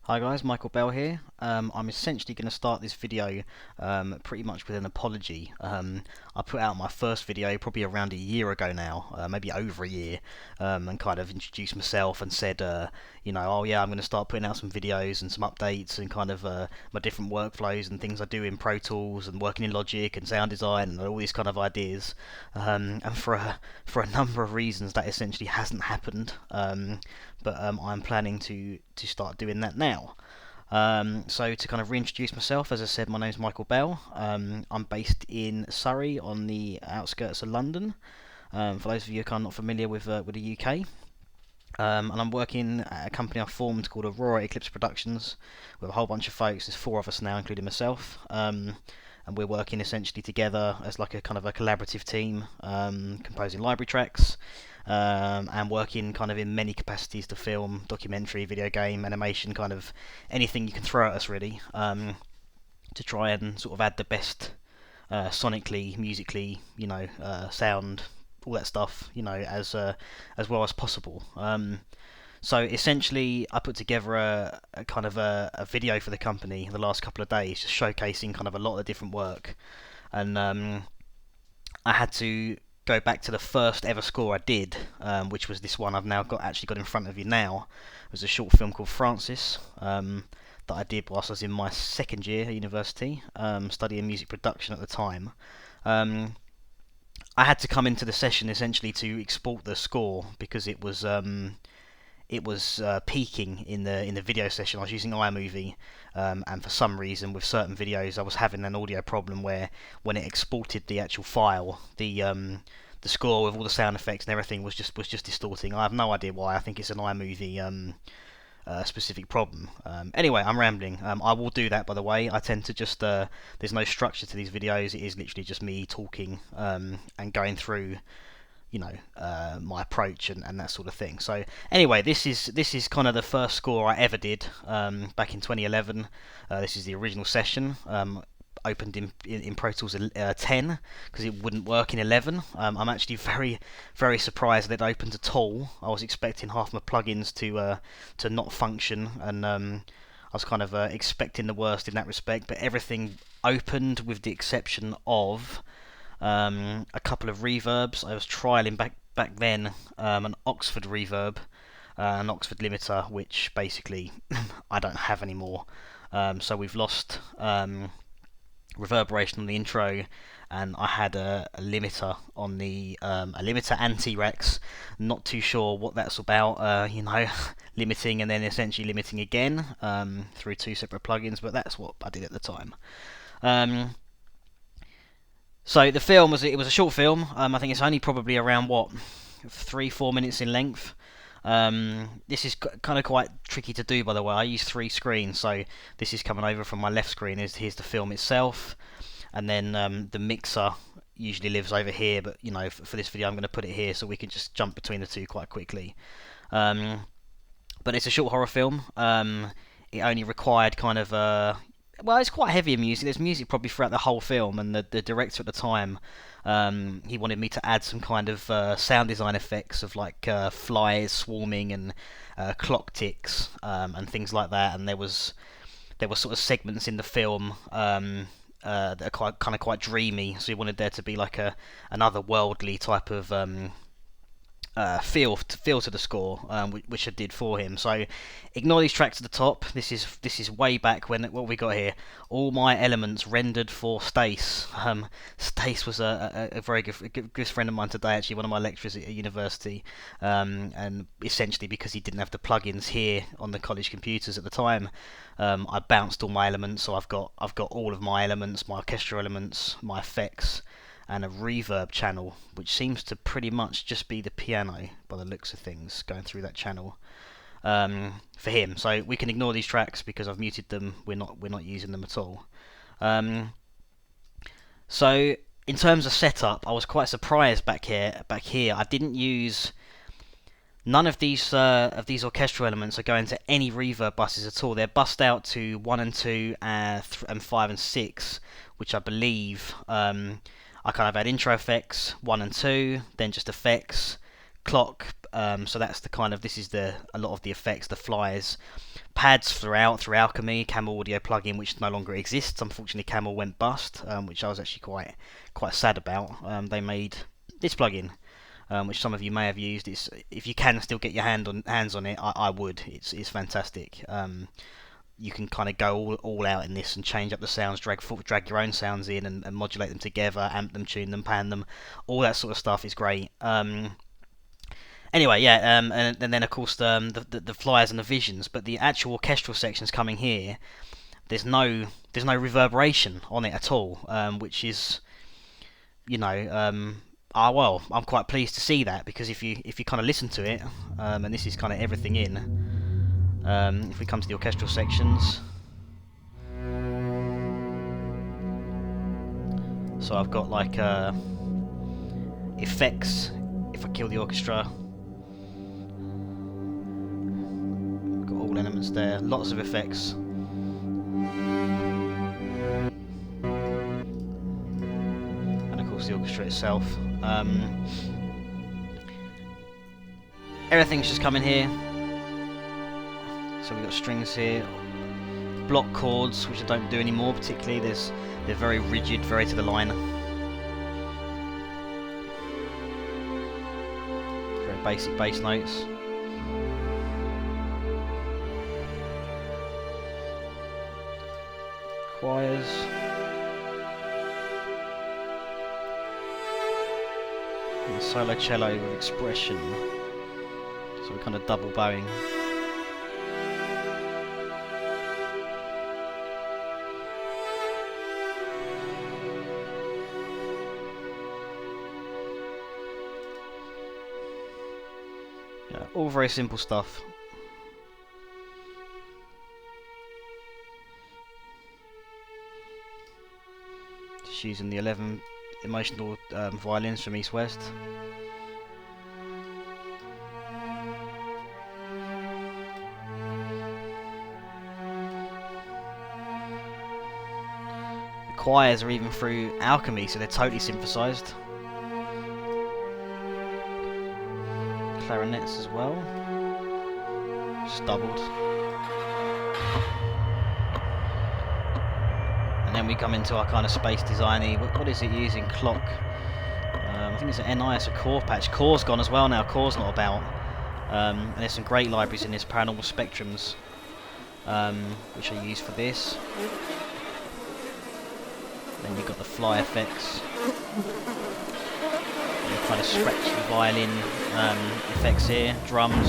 Hi guys, Michael Bell here. I'm essentially going to start this video pretty much with an apology. I put out my first video probably around a year ago now, maybe over a year, and kind of introduced myself and said, oh yeah, I'm going to start putting out some videos and some updates and kind of my different workflows and things I do in Pro Tools and working in Logic and sound design and all these kind of ideas. And for a number of reasons that essentially hasn't happened. But I'm planning to start doing that now. So to kind of reintroduce myself, as I said, my name's Michael Bell. I'm based in Surrey on the outskirts of London. For those of you who are not familiar with the UK. And I'm working at a company I've formed called Aurora Eclipse Productions with a whole bunch of folks. There's four of us now, including myself. And we're working essentially together as like a kind of a collaborative team, composing library tracks, and working kind of in many capacities to film, documentary, video game, animation, kind of anything you can throw at us really, to try and sort of add the best sonically, musically, sound, all that stuff, as well as possible. So essentially, I put together a kind of a video for the company the last couple of days, just showcasing kind of a lot of different work, and I had to go back to the first ever score I did, which was this one I've now actually got in front of you now. It was a short film called Francis that I did whilst I was in my second year at university, studying music production at the time. I had to come into the session essentially to export the score because it was peaking in the video session. I was using iMovie, and for some reason with certain videos I was having an audio problem where when it exported the actual file, the score with all the sound effects and everything was just distorting. I have no idea why. I think it's an iMovie specific problem. Anyway, I'm rambling. I will do that, by the way. I tend to just there's no structure to these videos. It is literally just me talking and going through my approach and that sort of thing. So anyway, this is kind of the first score I ever did back in 2011. This is the original session. Opened in Pro Tools 10 because it wouldn't work in 11. I'm actually very surprised that it opened at all. I was expecting half my plugins to not function, and I was kind of expecting the worst in that respect. But everything opened with the exception of a couple of reverbs. I was trialing back then an Oxford reverb, an Oxford limiter, which basically I don't have anymore. So we've lost reverberation on the intro, and I had a limiter on the a limiter anti-Rex. Not too sure what that's about. Limiting and then essentially limiting again through two separate plugins, but that's what I did at the time. So the film it was a short film. I think it's only probably around 3-4 minutes in length. This is kind of quite tricky to do, by the way. I use 3 screens, so this is coming over from my left screen. Here's the film itself, and then the mixer usually lives over here. But for this video, I'm going to put it here so we can just jump between the two quite quickly. But it's a short horror film. It only required kind of it's quite heavy in music. There's music probably throughout the whole film, and the director at the time, he wanted me to add some kind of sound design effects of like flies swarming and clock ticks and things like that. And there were sort of segments in the film that are quite dreamy. So he wanted there to be like an otherworldly type of feel to the score, which I did for him. So ignore these tracks at the top. This is way back when what we got here. All my elements rendered for Stace. Stace was a very good friend of mine today, actually, one of my lecturers at university, and essentially because he didn't have the plugins here on the college computers at the time, I bounced all my elements. So I've got all of my elements, my orchestral elements, my effects, and a reverb channel, which seems to pretty much just be the piano by the looks of things going through that channel for him. So we can ignore these tracks because I've muted them. We're not using them at all. So in terms of setup, I was quite surprised back here. I didn't use none of these orchestral elements are going to any reverb buses at all. They're bussed out to 1 and 2 and 5 and 6, which I believe I kind of had intro effects 1 and 2, then just effects, clock, So that's the kind of, this is a lot of the effects, the flyers, pads through Alchemy, Camel Audio plugin, which no longer exists. Unfortunately, Camel went bust, which I was actually quite sad about. They made this plugin, which some of you may have used. If you can still get your hands on it, I would. It's fantastic. You can kind of go all out in this and change up the sounds, drag your own sounds in and modulate them together, amp them, tune them, pan them, all that sort of stuff is great. Anyway, yeah, and then of course the flyers and the visions, but the actual orchestral sections coming here, there's no reverberation on it at all, which is, you know, well, I'm quite pleased to see that, because if you kind of listen to it, and this is kind of everything in. If we come to the orchestral sections, so I've got like effects. If I kill the orchestra, I've got all elements there, lots of effects. And of course the orchestra itself. Everything's just coming here. So we've got strings here, block chords, which I don't do anymore particularly. They're very rigid, very to the line. Very basic bass notes. Choirs. And solo cello with expression. So we're kind of double bowing. Yeah, all very simple stuff. Just using the 11 emotional violins from East West. The choirs are even through Alchemy, so they're totally synthesized. Clarinets as well, just doubled. And then we come into our kind of space designy. What is it using? Clock. I think it's an NI, it's a core patch. Core's gone as well now, Core's not about. And there's some great libraries in this, Paranormal Spectrums, which I use for this. Then you've got the fly effects. Kind of scratchy violin effects here, drums.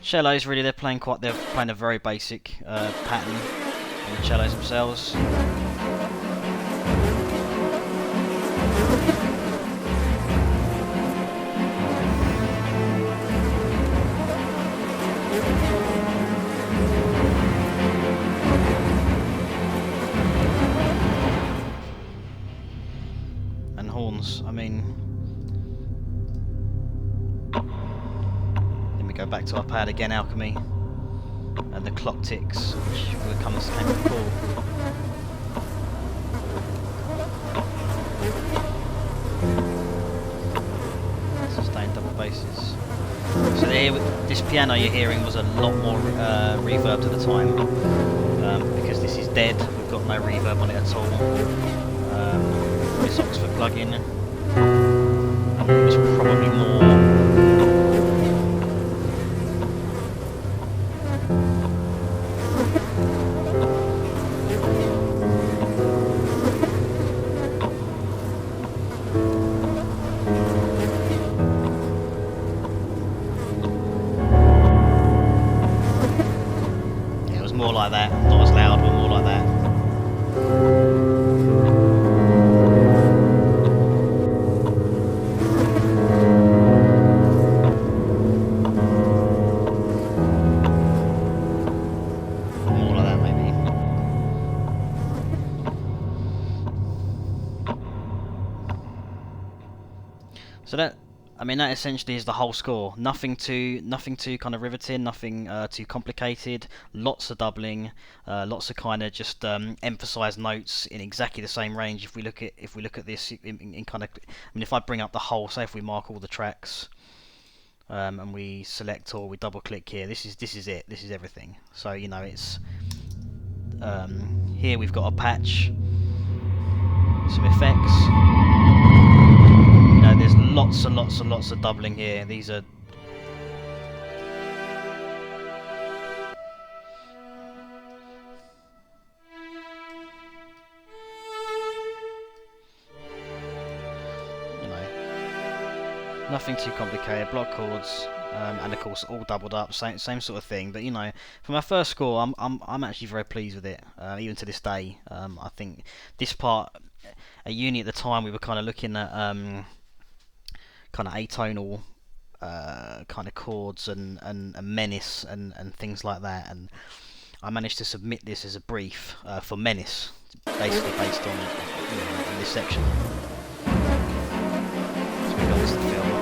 Cellos really, they're playing a very basic pattern on the cellos themselves. I mean, then we go back to our pad again, Alchemy, and the clock ticks, which will come as came before. Sustained double basses. So this piano you're hearing was a lot more reverb at the time, because this is dead. We've got no reverb on it at all. This Oxford plugin, it was probably more. Yeah, it was more like that, not as loud, but more like that. So that, I mean, that essentially is the whole score. Nothing too kind of riveting, nothing too complicated. Lots of doubling, lots of kind of just emphasised notes in exactly the same range. If we look at this in kind of, I mean, if I bring up the whole, say if we mark all the tracks, and we select or we double click here, this is it. This is everything. So you know, it's here we've got a patch, some effects. You know, there's lots and lots and lots of doubling here. These are nothing too complicated, block chords, and of course all doubled up, same sort of thing. But you know, for my first score, I'm actually very pleased with it, even to this day. I think this part at uni at the time, we were kind of looking at kind of atonal kind of chords and menace and things like that, and I managed to submit this as a brief for menace, basically based on in this section. So we got this to film.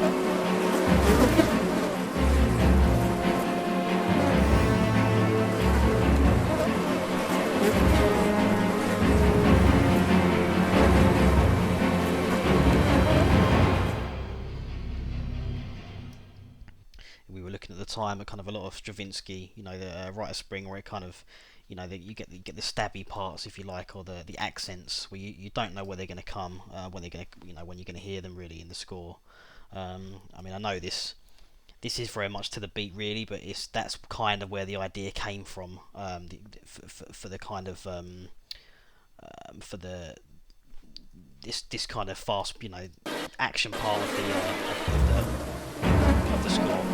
We were looking at the time at kind of a lot of Stravinsky, you know, the Rite of Spring, where it kind of, you know, you get the stabby parts, if you like, or the accents where you don't know where they're going to come, when they're going to, you know, when you're going to hear them really in the score. I mean, I know this is very much to the beat really, but that's kind of where the idea came from, for the kind of for this kind of fast, you know, action part of the score.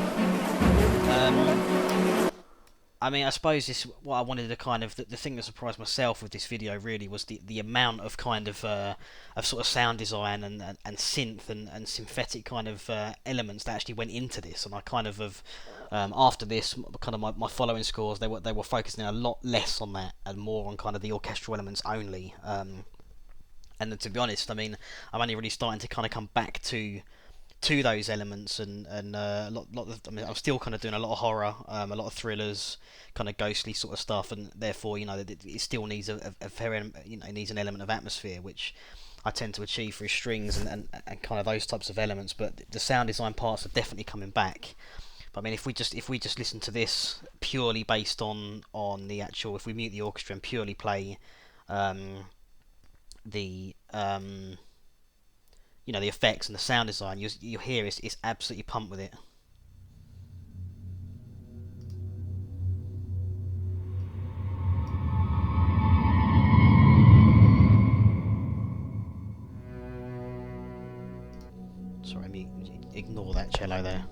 I mean, I suppose what I wanted to kind of, the thing that surprised myself with this video really was the amount of kind of sort of sound design and synth and synthetic kind of elements that actually went into this. And I kind of after this, kind of my following scores, they were focusing a lot less on that and more on kind of the orchestral elements only. And to be honest, I mean, I'm only really starting to kind of come back to those elements, and a lot of, I mean, I'm still kind of doing a lot of horror, a lot of thrillers, kind of ghostly sort of stuff, and therefore, you know, it still needs a fair, you know, it needs an element of atmosphere, which I tend to achieve through strings and kind of those types of elements. But the sound design parts are definitely coming back. But I mean, if we just listen to this purely based on the actual, if we mute the orchestra and purely play you know, the effects and the sound design, you hear it's absolutely pumped with it. Sorry, ignore that cello there.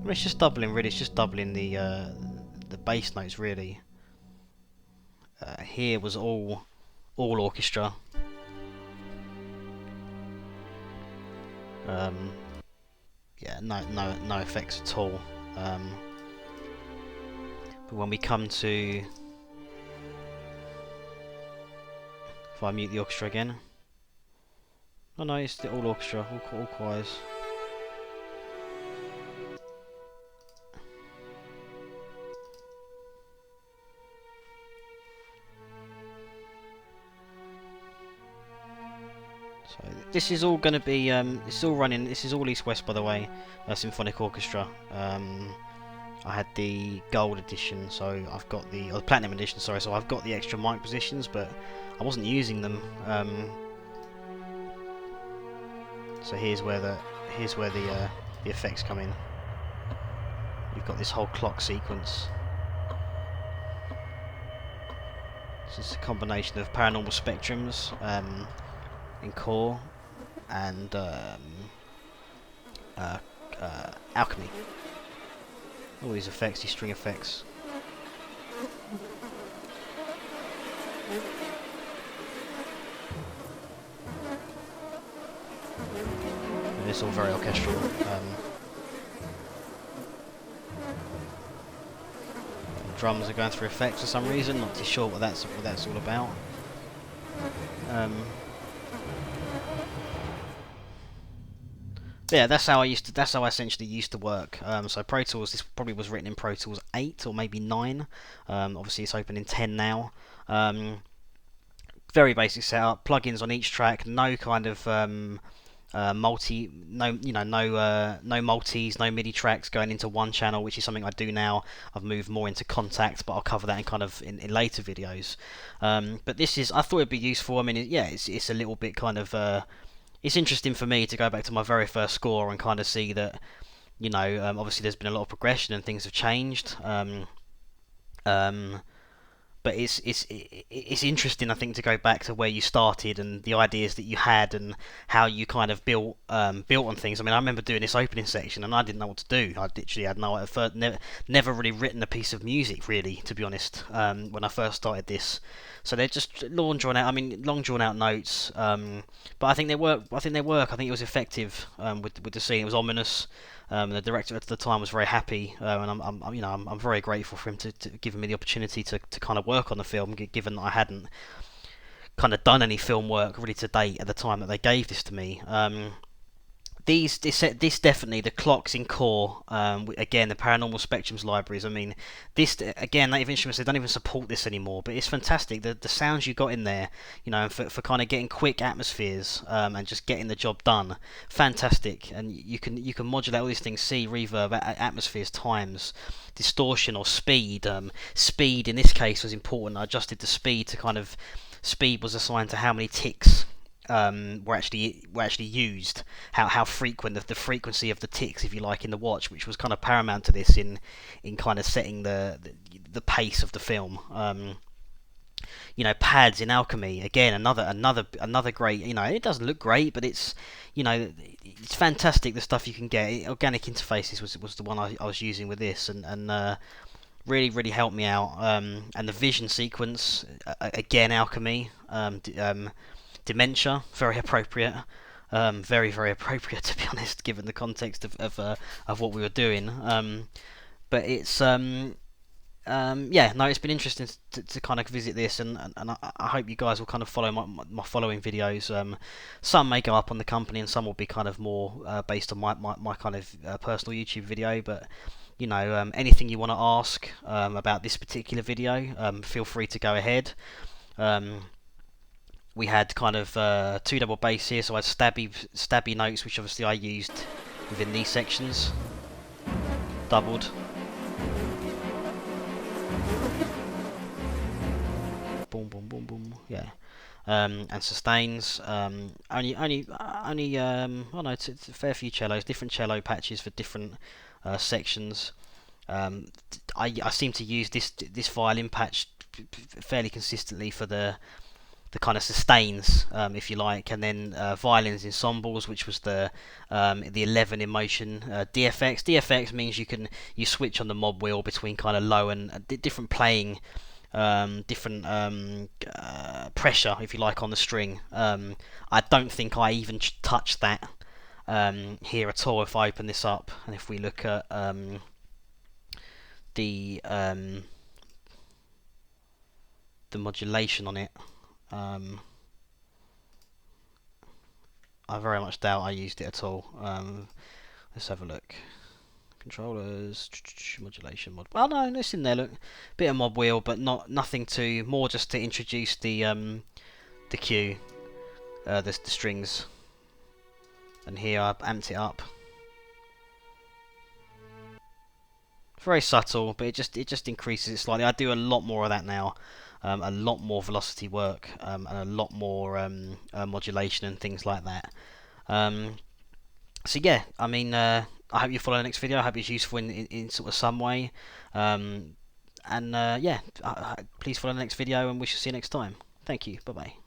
It's just doubling, really. It's just doubling the bass notes, really. Here was all orchestra. Yeah, no effects at all. But when we come to, if I mute the orchestra again, oh no, it's all orchestra, all choirs. So this is all going to be, this is all running, this is all East-West, by the way, Symphonic Orchestra. I had the gold edition, so I've got the platinum edition, sorry, so I've got the extra mic positions, but I wasn't using them. So here's where the effects come in. We've got this whole clock sequence. This is a combination of paranormal spectrums in core and Alchemy. All these effects, these string effects. And it's all very orchestral. drums are going through effects for some reason. Not too sure what that's all about. But yeah, that's how I essentially used to work. So Pro Tools, this probably was written in Pro Tools 8 or maybe 9. Obviously, it's open in 10 now. Very basic setup. Plugins on each track. No kind of no multis, no MIDI tracks going into one channel, which is something I do now. I've moved more into Contact, but I'll cover that in later videos. But I thought it'd be useful. I mean, it's a little bit kind of it's interesting for me to go back to my very first score and kind of see that, obviously there's been a lot of progression and things have changed. But it's interesting, I think, to go back to where you started and the ideas that you had and how you kind of built on things. I mean, I remember doing this opening section and I didn't know what to do. I literally had never really written a piece of music, really, to be honest, when I first started this. So they're just long drawn out notes. But I think they work. I think it was effective with the scene. It was ominous. The director at the time was very happy, and I'm very grateful for him to giving me the opportunity to kind of work on the film, given that I hadn't kind of done any film work really to date at the time that they gave this to me. This definitely, the clocks in Core, again, the Paranormal Spectrums libraries. I mean, this again, Native Instruments, they don't even support this anymore, but it's fantastic. The sounds you got in there, and for kind of getting quick atmospheres and just getting the job done, fantastic. And you can modulate all these things: C, reverb, atmospheres, times, distortion, or speed. Speed in this case was important. I adjusted the speed to kind of speed was assigned to how many ticks were actually used, how frequent the frequency of the ticks, if you like, in the watch, which was kind of paramount to this in kind of setting the pace of the film. Pads in Alchemy, again, another great. It doesn't look great, but it's fantastic, the stuff you can get. Organic Interfaces was the one I was using with this, and really helped me out. And the vision sequence, again, Alchemy. Dementia, very appropriate, very appropriate, to be honest, given the context of what we were doing. But it's it's been interesting to kind of visit this, and I hope you guys will kind of follow my following videos. Some may go up on the company, and some will be kind of more based on my kind of personal YouTube video. But anything you want to ask about this particular video, feel free to go ahead. We had kind of 2 double bass here, so I had stabby notes, which obviously I used within these sections. Doubled. Boom, boom, boom, boom. Yeah. And sustains. Only. Oh no, it's a fair few cellos, different cello patches for different sections. I seem to use this violin patch fairly consistently for the kind of sustains, if you like, and then violins ensembles, which was the 11 in motion DFX. DFX means you switch on the mob wheel between kind of low and different playing, different pressure, if you like, on the string. I don't think I even touched that here at all. If I open this up and if we look at the modulation on it, I very much doubt I used it at all. Let's have a look. Controllers, modulation mod. Well, no, it's in there. Look, bit of mob wheel, but nothing too. More just to introduce the cue, the strings. And here I've amped it up. Very subtle, but it just increases it slightly. I do a lot more of that now. A lot more velocity work, and a lot more modulation and things like that. So yeah, I mean, I hope you follow the next video. I hope it's useful in sort of some way. And yeah, please follow the next video, and we shall see you next time. Thank you. Bye bye.